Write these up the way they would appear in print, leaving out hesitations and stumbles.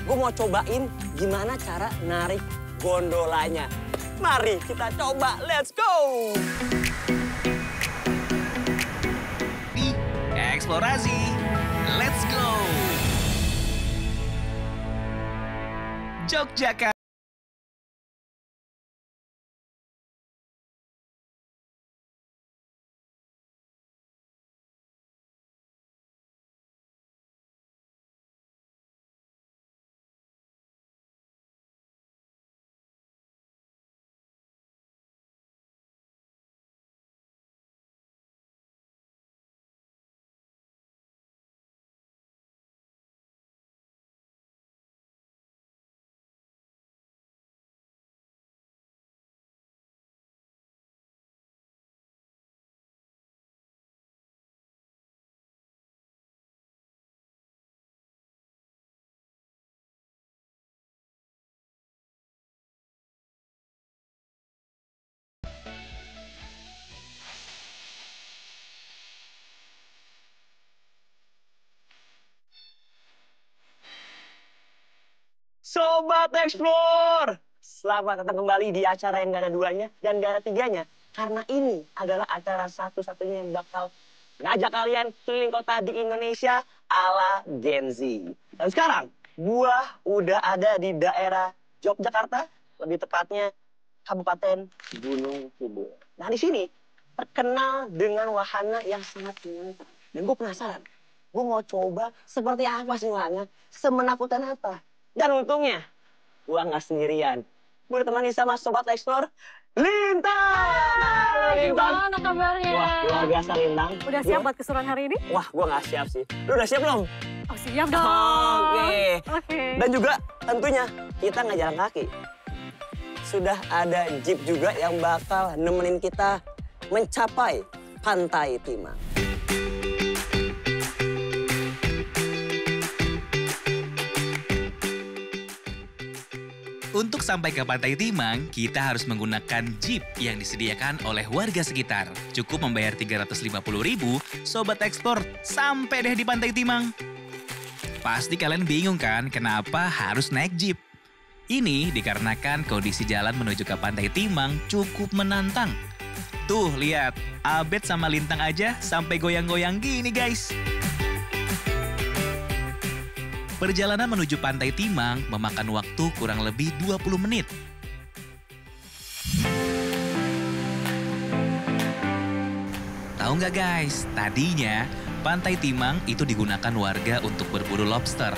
gue mau cobain gimana cara narik gondolanya. Mari kita coba, let's go! Di eksplorasi, let's go! Yogyakarta. Sobat Explore, selamat datang kembali di acara yang gak ada duanya dan gak ada tiganya. Karena ini adalah acara satu-satunya yang bakal ngajak kalian keliling kota di Indonesia ala Gen Z. Dan sekarang, gua udah ada di daerah Yogyakarta, lebih tepatnya Kabupaten Gunung Kidul. Nah di sini terkenal dengan wahana yang sangat menantang. Dan gue penasaran, gue mau coba seperti apa sih wahana, semenakutkan apa. Dan untungnya, gue nggak sendirian. Gue ditemani sama Sobat Explore, Lintang! Gimana kabarnya? Wah, luar biasa Lintang. Udah siap buat keseruan hari ini? Wah, gue nggak siap sih. Lu udah siap belum? Oh siap dong. Oke. Dan juga tentunya kita nggak jalan kaki. Sudah ada jeep juga yang bakal nemenin kita mencapai Pantai Timang. Untuk sampai ke Pantai Timang, kita harus menggunakan jeep yang disediakan oleh warga sekitar. Cukup membayar 350.000, Sobat Explore, sampai deh di Pantai Timang. Pasti kalian bingung kan kenapa harus naik jeep? Ini dikarenakan kondisi jalan menuju ke Pantai Timang cukup menantang. Tuh, lihat, Abed sama Lintang aja sampai goyang-goyang gini, guys. Perjalanan menuju Pantai Timang memakan waktu kurang lebih 20 menit. Tahu nggak guys, tadinya Pantai Timang itu digunakan warga untuk berburu lobster.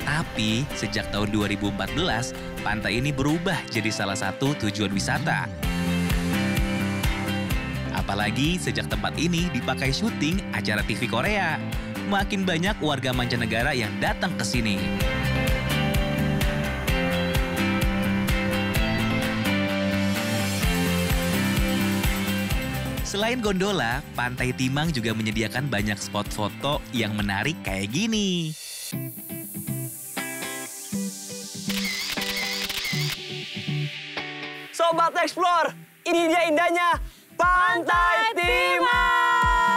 Tapi sejak tahun 2014, pantai ini berubah jadi salah satu tujuan wisata. Apalagi sejak tempat ini dipakai syuting acara TV Korea. Makin banyak warga mancanegara yang datang ke sini. Selain gondola, Pantai Timang juga menyediakan banyak spot foto yang menarik kayak gini. Sobat Explore, ini dia indahnya Pantai Timang!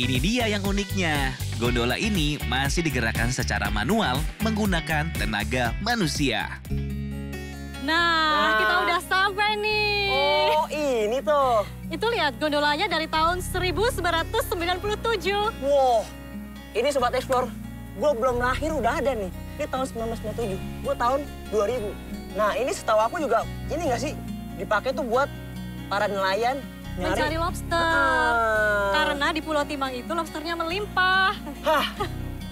Ini dia yang uniknya. Gondola ini masih digerakkan secara manual menggunakan tenaga manusia. Nah, kita udah sampai nih. Oh, ini tuh. Itu lihat gondolanya dari tahun 1997. Wow, ini Sobat Explore, gue belum lahir udah ada nih. Ini tahun 1997, gue tahun 2000. Nah, ini setahu aku juga, ini nggak sih, dipakai tuh buat para nelayan Mencari lobster. Karena di Pulau Timang itu lobsternya melimpah. Hah,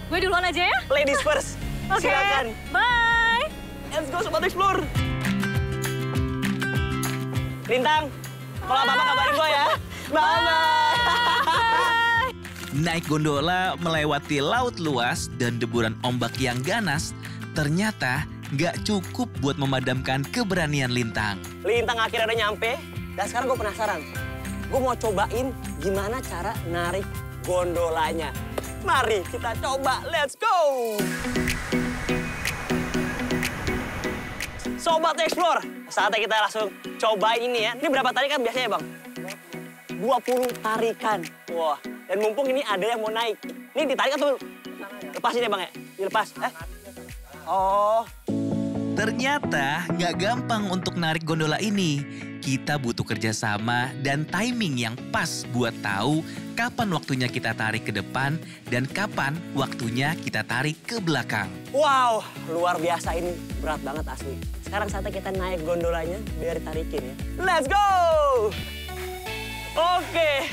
Gue duluan aja ya? ladies first. Oke, Silakan. bye. Let's go Sobat Explore. Lintang, kalau apa-apa kabarin gue ya. Bye-bye. Naik gondola melewati laut luas dan deburan ombak yang ganas, ternyata nggak cukup buat memadamkan keberanian Lintang. Lintang akhirnya udah nyampe, dan sekarang gue penasaran. Gue mau cobain gimana cara narik gondolanya. Mari kita coba, let's go! Sobat Explore, saatnya kita langsung cobain ini ya. Ini berapa tadi kan biasanya Bang? 20 tarikan. Wah, dan mumpung ini ada yang mau naik. Ini ditarik atau lepasin ya Bang ya? Dilepas. Oh. Ternyata nggak gampang untuk narik gondola ini. Kita butuh kerjasama dan timing yang pas buat tahu kapan waktunya kita tarik ke depan dan kapan waktunya kita tarik ke belakang. Wow, luar biasa ini. Berat banget asli. Sekarang saatnya kita naik gondolanya biar tarikin ya. Let's go! Oke,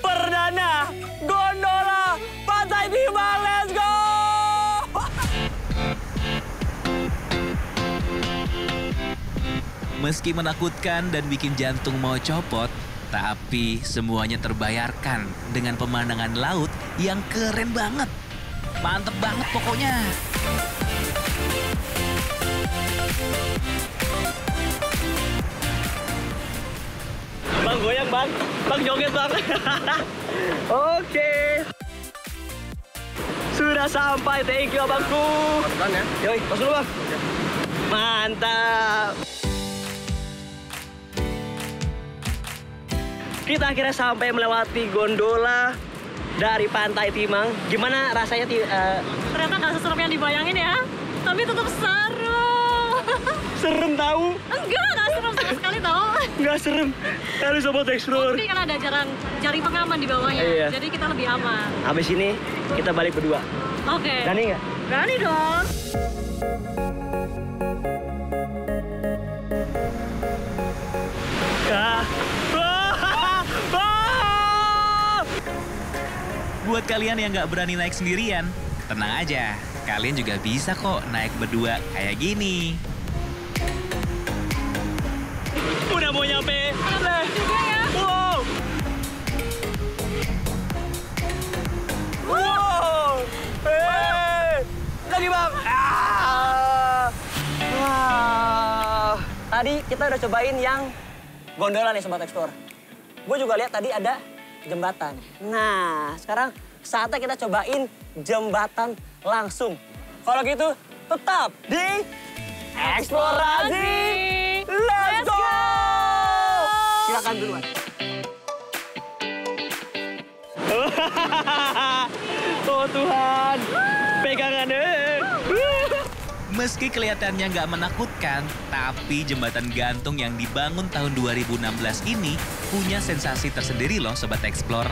perdana gondola Pantai Timang, let's go! Meski menakutkan dan bikin jantung mau copot, tapi semuanya terbayarkan dengan pemandangan laut yang keren banget. Mantep banget pokoknya. Bang goyang bang, bang joget bang. Oke. Sudah sampai, thank you abangku. Pelan ya. Yoi, pas dulu bang. Mantap. Kita akhirnya sampai melewati gondola dari Pantai Timang. Gimana rasanya? Ternyata nggak seserem yang dibayangin ya. Tapi tetap seru. Serem tahu? Nggak serem sama sekali tau. Nggak serem. Harus Sobat Explore. Tapi kan ada jaring pengaman di bawahnya. Iya. Jadi kita lebih aman. Habis ini kita balik berdua. Oke. Berani nggak? Berani dong. Kah? Buat kalian yang nggak berani naik sendirian, tenang aja. Kalian juga bisa kok naik berdua kayak gini. Udah mau nyampe. Juga ya. Wow. Wow. Lagi bang. Wah. Tadi kita udah cobain yang gondola nih Sobat Explore. Gue juga lihat tadi ada jembatan. Nah, sekarang saatnya kita cobain jembatan langsung. Kalau gitu, tetap di Eksplorasi. Let's go! Silakan duluan. Oh Tuhan, pegangannya. Meski kelihatannya nggak menakutkan, tapi jembatan gantung yang dibangun tahun 2016 ini punya sensasi tersendiri loh Sobat Explore.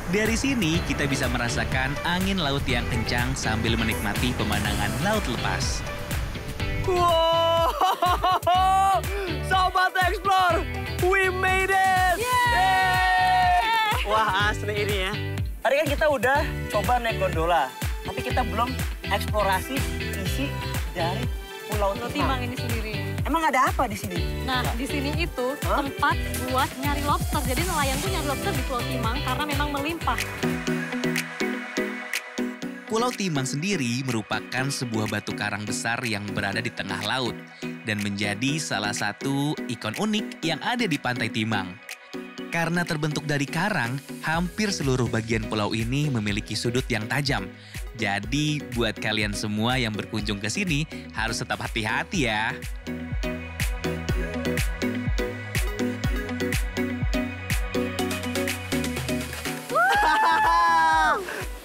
Dari sini kita bisa merasakan angin laut yang kencang sambil menikmati pemandangan laut lepas. Wow, Sobat Explore, we made it! Yeay! Wah asli ini ya. Tadi kan kita udah coba naik gondola, tapi kita belum eksplorasi isi dari Pulau Timang ini sendiri. Emang ada apa di sini? Nah, di sini itu tempat buat nyari lobster. Jadi nelayan tuh nyari lobster di Pulau Timang karena memang melimpah. Pulau Timang sendiri merupakan sebuah batu karang besar yang berada di tengah laut dan menjadi salah satu ikon unik yang ada di Pantai Timang. Karena terbentuk dari karang, hampir seluruh bagian pulau ini memiliki sudut yang tajam. Jadi buat kalian semua yang berkunjung ke sini harus tetap hati-hati ya.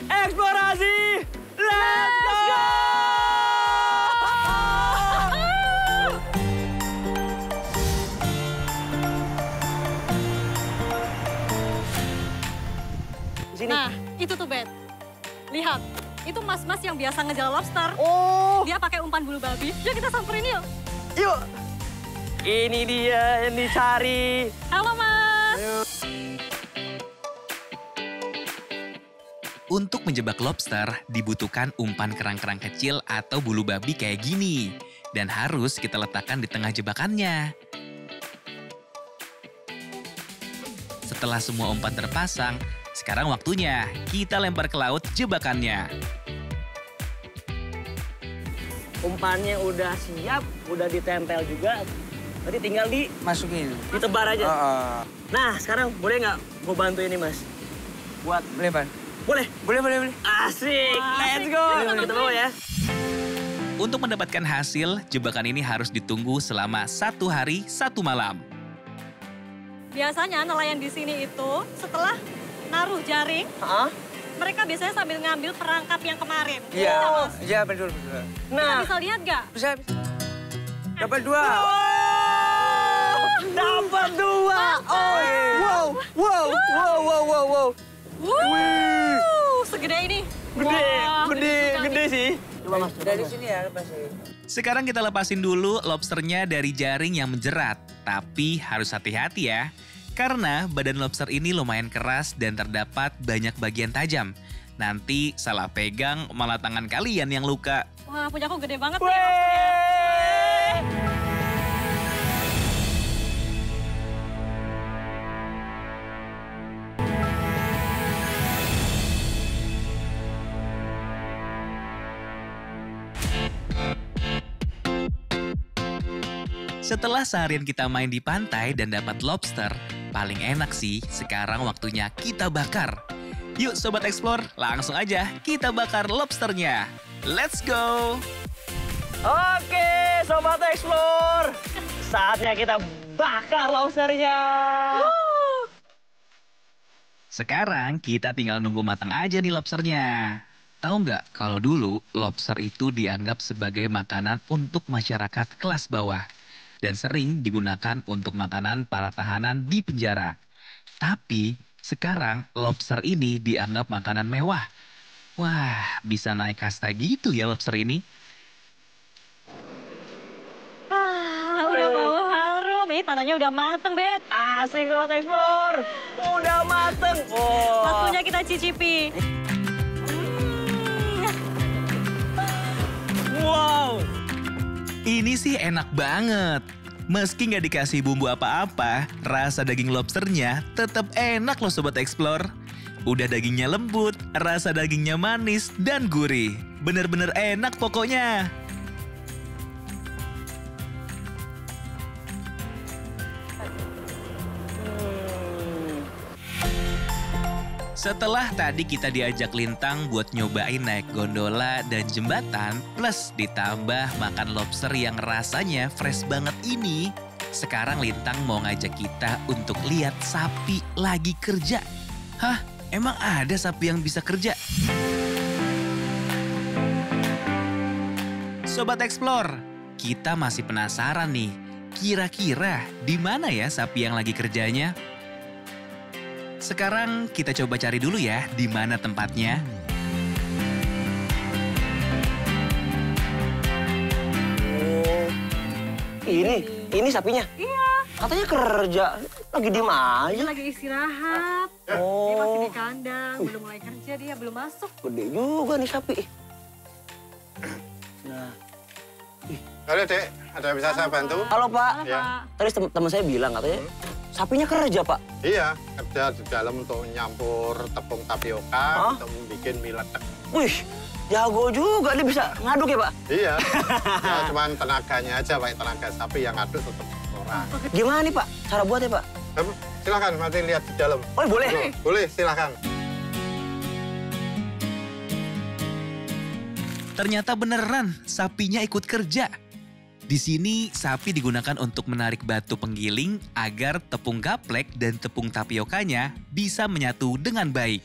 Eksplorasi, let's go! Sini. Nah, itu tuh Bet. Lihat, itu mas-mas yang biasa ngejar lobster. Oh, Dia pakai umpan bulu babi. Yuk kita samperin yuk. yuk. Ini dia yang dicari. Halo Mas. Untuk menjebak lobster, dibutuhkan umpan kerang-kerang kecil atau bulu babi kayak gini. Dan harus kita letakkan di tengah jebakannya. Setelah semua umpan terpasang, sekarang waktunya kita lempar ke laut jebakannya. Umpannya udah siap, udah ditempel juga. Berarti tinggal Masukin. ditebar aja. Nah, sekarang boleh nggak gue bantu ini, Mas? Buat Boleh, Pan? boleh. Boleh. Asik, let's go. Kita bawa ya. Untuk mendapatkan hasil, jebakan ini harus ditunggu selama 1 hari 1 malam. Biasanya nelayan di sini itu setelah naruh jaring, mereka biasanya sambil ngambil perangkap yang kemarin. Iya, Iya, Mas. iya betul. Kita bisa lihat nggak? Bisa. Dapat 2. Dapat 2. Wow. Segede ini. Gede, Wah, gede sih. Coba Mas, Dari sini ya lepasin. Sekarang kita lepasin dulu lobsternya dari jaring yang menjerat. Tapi harus hati-hati ya. Karena badan lobster ini lumayan keras dan terdapat banyak bagian tajam. Nanti salah pegang malah tangan kalian yang luka. Wah, punya aku gede banget nih lobsternya. Setelah seharian kita main di pantai dan dapat lobster, paling enak sih sekarang waktunya kita bakar. Yuk Sobat Explore, langsung aja kita bakar lobsternya. Let's go! Oke, Sobat Explore. Saatnya kita bakar lobsternya. Sekarang kita tinggal nunggu matang aja nih lobsternya. Tahu nggak kalau dulu lobster itu dianggap sebagai makanan untuk masyarakat kelas bawah. Dan sering digunakan untuk makanan para tahanan di penjara. Tapi sekarang lobster ini dianggap makanan mewah. Wah, bisa naik kasta gitu ya lobster ini. Udah bau harum. Ini tandanya udah mateng, Bet. Asik Sobat Explore. Udah mateng. Oh. Waktunya kita cicipi. Wow. Ini sih enak banget. Meski nggak dikasih bumbu apa-apa, rasa daging lobsternya tetap enak loh Sobat Explore. Udah dagingnya lembut, rasa dagingnya manis dan gurih. Bener-bener enak pokoknya. Setelah tadi kita diajak Lintang buat nyobain naik gondola dan jembatan, plus ditambah makan lobster yang rasanya fresh banget ini, sekarang Lintang mau ngajak kita untuk lihat sapi lagi kerja. Hah? Emang ada sapi yang bisa kerja? Sobat Explore, kita masih penasaran nih, kira-kira di mana ya sapi yang lagi kerjanya? Sekarang kita coba cari dulu ya di mana tempatnya. Oh, ini sapinya. Iya, Katanya kerja, lagi diem aja. dia lagi istirahat. Dia masih di kandang, belum mulai kerja dia, belum masuk. Gede juga nih sapi. Nah, Halo Dek, ada yang bisa saya bantu? halo Pak. Halo, Ya. Pak. Tadi teman saya bilang katanya sapinya kerja Pak. Iya, kerja di dalam untuk nyampur tepung tapioka, untuk membuat mie letek. Wih, jago juga dia bisa ngaduk ya Pak. Iya, ya cuman tenaganya aja, Pak, tenaga sapi yang ngaduk tetap orang. Gimana nih Pak cara buatnya Pak? Silakan, nanti lihat di dalam. Oh boleh. Boleh, silakan. Ternyata beneran sapinya ikut kerja. Di sini sapi digunakan untuk menarik batu penggiling agar tepung gaplek dan tepung tapiokanya bisa menyatu dengan baik.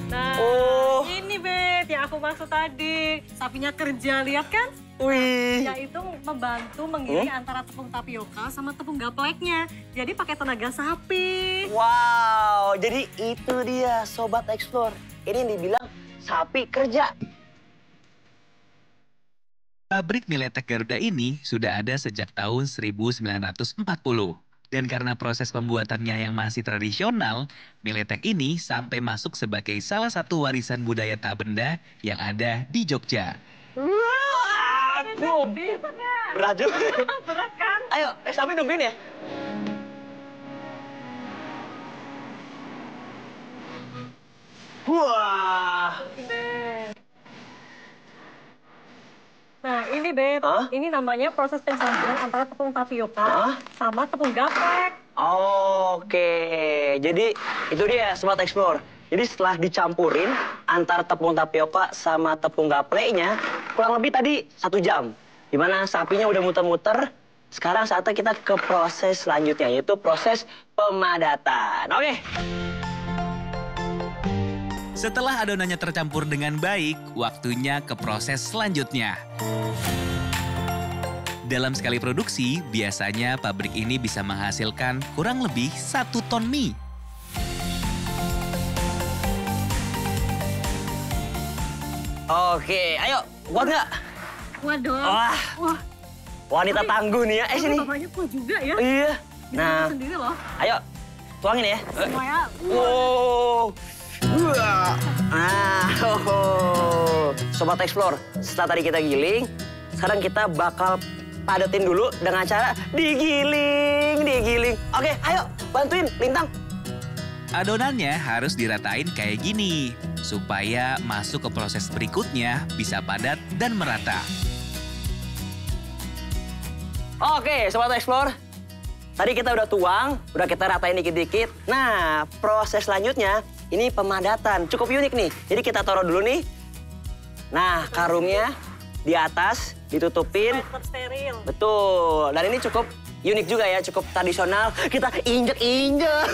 Nah, Oh. ini Bet yang aku maksud tadi. Sapinya kerja, lihat kan? Wih. Yaitu membantu menggiling antara tepung tapioka sama tepung gapleknya. Jadi pakai tenaga sapi. Wow, jadi itu dia Sobat Explore. Ini yang dibilang sapi kerja. Pabrik mie letek Garuda ini sudah ada sejak tahun 1940. Dan karena proses pembuatannya yang masih tradisional, mie letek ini sampai masuk sebagai salah satu warisan budaya tak benda yang ada di Jogja. Aduh, berat juga. Berat kan? Ayo, sapi nungguin ya. Wah. Nah ini Bet, Hah? ini namanya proses pencampuran antara tepung tapioka sama tepung gaplek. Oke, jadi itu dia Sobat Explore. Jadi setelah dicampurin antara tepung tapioka sama tepung gapleknya, kurang lebih tadi 1 jam. Dimana sapinya udah muter-muter. Sekarang saatnya kita ke proses selanjutnya, yaitu proses pemadatan. Oke. Setelah adonannya tercampur dengan baik, waktunya ke proses selanjutnya. Dalam sekali produksi, biasanya pabrik ini bisa menghasilkan kurang lebih 1 ton mie. Oke, ayo, kuat nggak? Waduh. Wah, Wah, wanita tangguh nih ya. Sini. bapaknya kuat juga ya. Iya. Bisa Nah, sendiri loh. ayo, tuangin ya. Semuanya. Wow. Nah, Sobat Explore, setelah tadi kita giling, sekarang kita bakal padetin dulu dengan cara digiling. Oke, ayo bantuin, Lintang. Adonannya harus diratain kayak gini, supaya masuk ke proses berikutnya bisa padat dan merata. Oke, Sobat Explore. Tadi kita udah tuang, udah kita ratain dikit-dikit. Nah, proses selanjutnya ini pemadatan. Cukup unik nih. Jadi kita taruh dulu nih. Nah, karungnya di atas ditutupin. Tetap steril. Betul. Dan ini cukup unik juga ya, cukup tradisional. Kita injek-injek.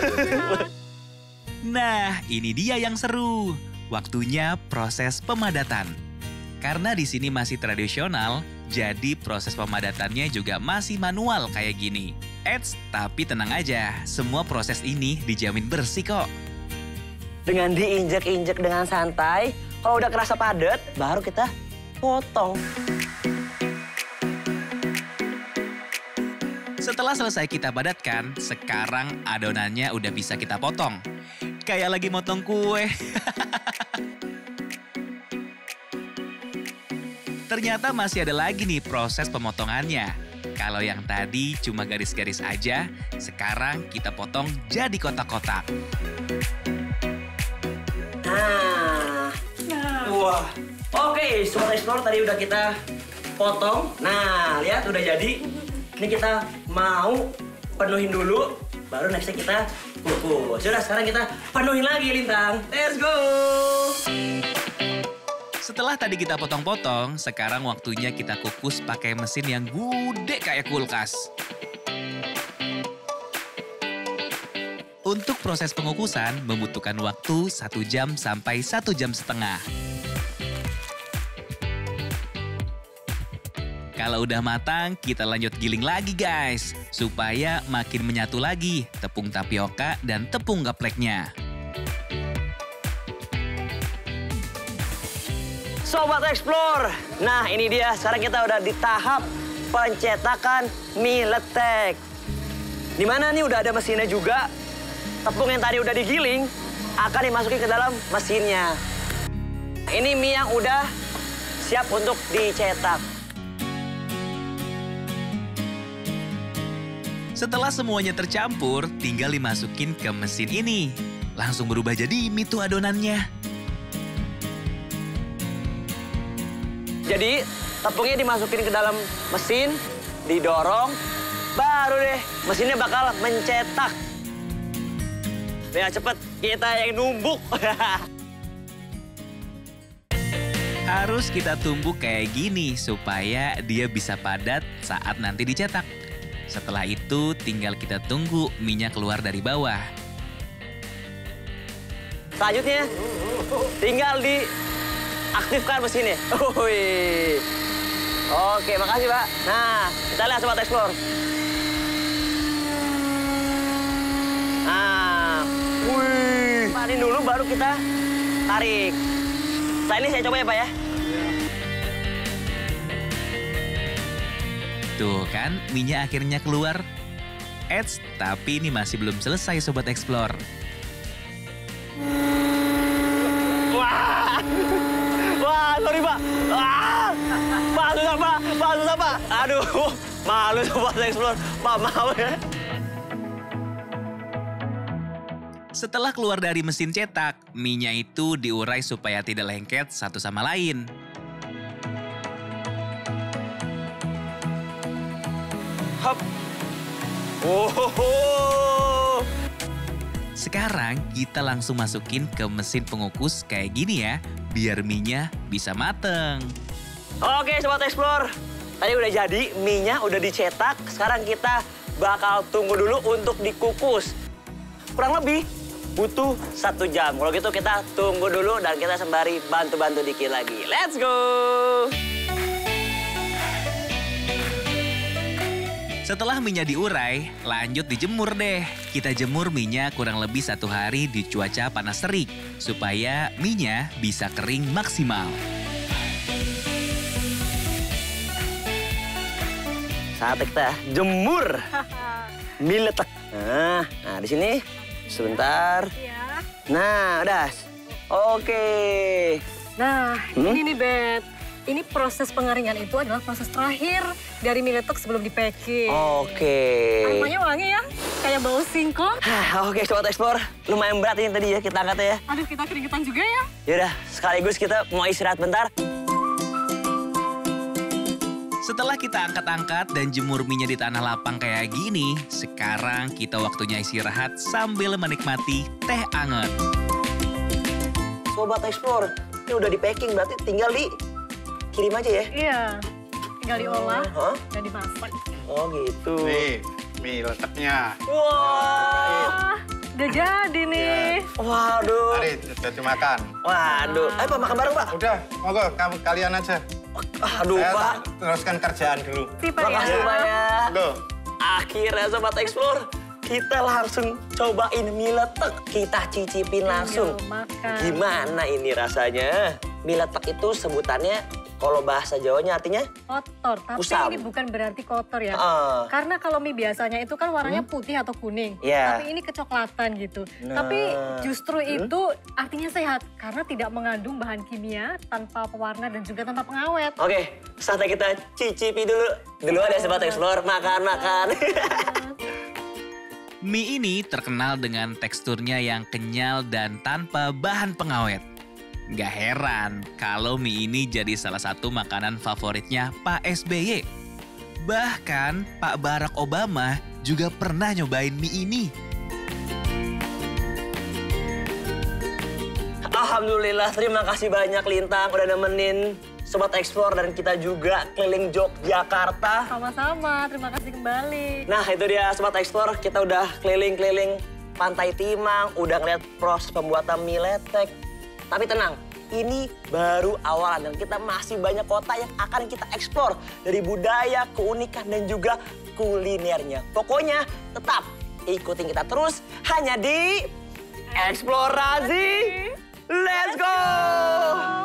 Nah, ini dia yang seru. Waktunya proses pemadatan. Karena di sini masih tradisional, jadi proses pemadatannya juga masih manual kayak gini. Eits, tapi tenang aja, semua proses ini dijamin bersih kok. Dengan diinjek-injek dengan santai, kalau udah kerasa padat, baru kita potong. Setelah selesai kita padatkan, sekarang adonannya udah bisa kita potong. Kayak lagi motong kue. Ternyata masih ada lagi nih proses pemotongannya. Kalau yang tadi cuma garis-garis aja, sekarang kita potong jadi kotak-kotak. Nah, wah. Oke, Sobat Explore tadi udah kita potong. Nah, lihat udah jadi. Ini kita mau penuhin dulu, baru nextnya kita kukus. Sudah, sekarang kita penuhin lagi, Lintang. Let's go! Setelah tadi kita potong-potong, sekarang waktunya kita kukus pakai mesin yang gede kayak kulkas. Untuk proses pengukusan membutuhkan waktu 1 jam sampai 1 jam setengah. Kalau udah matang, kita lanjut giling lagi guys, supaya makin menyatu lagi tepung tapioka dan tepung gapleknya. Sobat Explore, nah ini dia, sekarang kita udah di tahap pencetakan mie letek. Dimana nih udah ada mesinnya juga, tepung yang tadi udah digiling akan dimasukin ke dalam mesinnya. Ini mie yang udah siap untuk dicetak. Setelah semuanya tercampur, tinggal dimasukin ke mesin ini. Langsung berubah jadi mie tuh adonannya. Jadi tepungnya dimasukin ke dalam mesin, didorong, baru deh mesinnya bakal mencetak. Biar cepet kita yang numbuk. Harus kita tumbuk kayak gini supaya dia bisa padat saat nanti dicetak. Setelah itu tinggal kita tunggu minyak keluar dari bawah. Selanjutnya tinggal diaktifkan mesinnya. Oke, makasih Pak. Nah, kita lihat Sobat Explore. Nah, panin dulu baru kita tarik. Setelah ini saya coba ya Pak ya. Tuh kan, minyak akhirnya keluar. Eits, tapi ini masih belum selesai Sobat Explore. Wah, sorry Pak. Pak, susah Pak. Aduh, malu Sobat Explore. Pak, maaf ya. Setelah keluar dari mesin cetak, mie-nya itu diurai supaya tidak lengket satu sama lain. Hop. Oh. Sekarang kita langsung masukin ke mesin pengukus kayak gini ya, biar mie-nya bisa mateng. Oke Sobat Explore, Tadi udah jadi, mie-nya udah dicetak. Sekarang kita bakal tunggu dulu untuk dikukus. Kurang lebih butuh 1 jam. Kalau gitu kita tunggu dulu dan kita sembari bantu-bantu dikit lagi. Let's go! Setelah mie-nya diurai, lanjut dijemur deh. Kita jemur mie-nya kurang lebih 1 hari di cuaca panas terik, supaya mie-nya bisa kering maksimal. Saatnya kita jemur mie letek. Nah di sini sebentar. Iya. Nah, udah. Oke. Nah, ini nih, Bet. Ini proses pengeringan itu adalah proses terakhir dari mie letek sebelum di-packing. Oke. Aromanya wangi ya, kayak bau singkong. Oke, Sobat Explore. Lumayan berat ini tadi ya kita angkat ya. Aduh, kita keringetan juga ya. Yaudah, sekaligus kita mau istirahat bentar. Setelah kita angkat-angkat dan jemur mie-nya di tanah lapang kayak gini, sekarang kita waktunya istirahat sambil menikmati teh anget. Sobat Explore, ini udah di-packing berarti tinggal dikirim aja ya? Iya, tinggal diolah Hah? dan dimasak. Oh gitu. Nih, mie letaknya. Wah. Udah jadi nih. Waduh. Mari, sudah dimakan. Waduh. Ayo Pak, makan bareng Pak. Udah, monggo kalian aja. Aduh Saya Pak. teruskan kerjaan dulu. Tipe ya. Makasih Pak ya. Tuh. Akhirnya Sobat Explore, kita langsung cobain mie letek. Kita cicipin langsung. Makan. Gimana ini rasanya? Mie letek itu sebutannya, kalau bahasa Jawanya artinya? Kotor, tapi Kusam. ini bukan berarti kotor ya. Ah. Karena kalau mie biasanya itu kan warnanya putih atau kuning. Iya. Tapi ini kecoklatan gitu. Nah. Tapi justru itu artinya sehat. Karena tidak mengandung bahan kimia, tanpa pewarna dan juga tanpa pengawet. Oke, saatnya kita cicipi dulu. Dulu ada Sobat Explore, makan-makan. Mie ini terkenal dengan teksturnya yang kenyal dan tanpa bahan pengawet. Gak heran kalau mie ini jadi salah satu makanan favoritnya Pak SBY. Bahkan Pak Barack Obama juga pernah nyobain mie ini. Alhamdulillah, terima kasih banyak Lintang udah nemenin Sobat Explore dan kita juga keliling Yogyakarta. Sama-sama, terima kasih kembali. Nah itu dia Sobat Explore, kita udah keliling-keliling Pantai Timang, udah ngeliat proses pembuatan mie letek. Tapi tenang, ini baru awalan dan kita masih banyak kota yang akan kita explore. Dari budaya, keunikan dan juga kulinernya. Pokoknya tetap ikutin kita terus hanya di Eksplorasi. Let's go!